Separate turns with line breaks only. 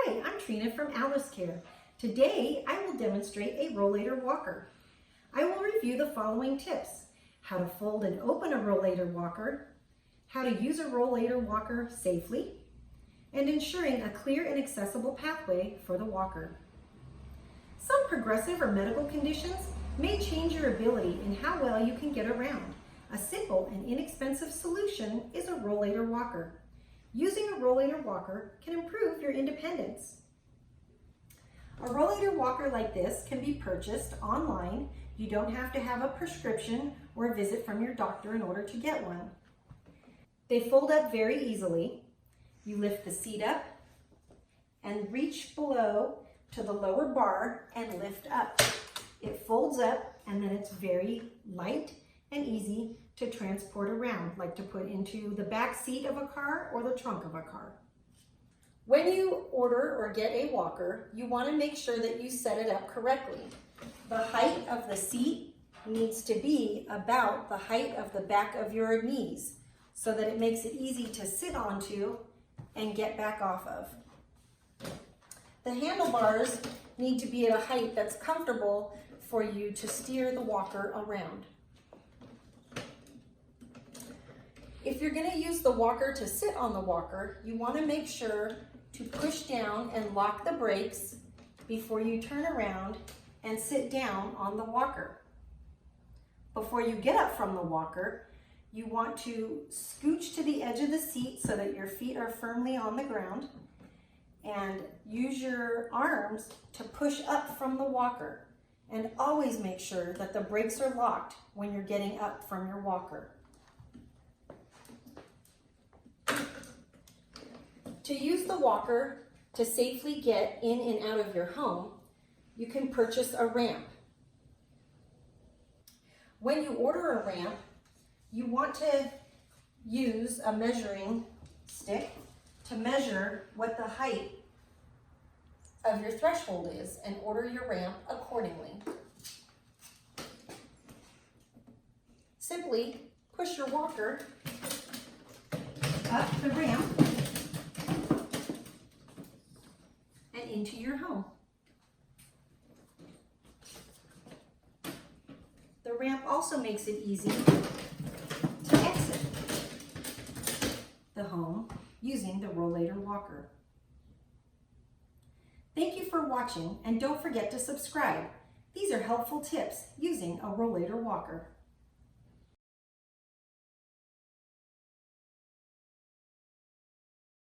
Hi, I'm Trina from Alice Care. Today, I will demonstrate a rollator walker. I will review the following tips: how to fold and open a rollator walker, how to use a rollator walker safely, and ensuring a clear and accessible pathway for the walker. Some progressive or medical conditions may change your ability in how well you can get around. A simple and inexpensive solution is a rollator walker. Using a rollator walker can improve your independence. A rollator walker like this can be purchased online. You don't have to have a prescription or a visit from your doctor in order to get one. They fold up very easily. You lift the seat up and reach below to the lower bar and lift up. It folds up and then it's very light and easy to transport around, like to put into the back seat of a car or the trunk of a car. When you order or get a walker, you want to make sure that you set it up correctly. The height of the seat needs to be about the height of the back of your knees so that it makes it easy to sit onto and get back off of. The handlebars need to be at a height that's comfortable for you to steer the walker around. If you're going to use the walker to sit on the walker, you want to make sure to push down and lock the brakes before you turn around and sit down on the walker. Before you get up from the walker, you want to scooch to the edge of the seat so that your feet are firmly on the ground and use your arms to push up from the walker. And always make sure that the brakes are locked when you're getting up from your walker. To use the walker to safely get in and out of your home, you can purchase a ramp. When you order a ramp, you want to use a measuring stick to measure what the height of your threshold is and order your ramp accordingly. Simply push your walker up the ramp and into your home. The ramp also makes it easy to exit the home using the rollator walker. Thank you for watching, and don't forget to subscribe. These are helpful tips using a rollator walker.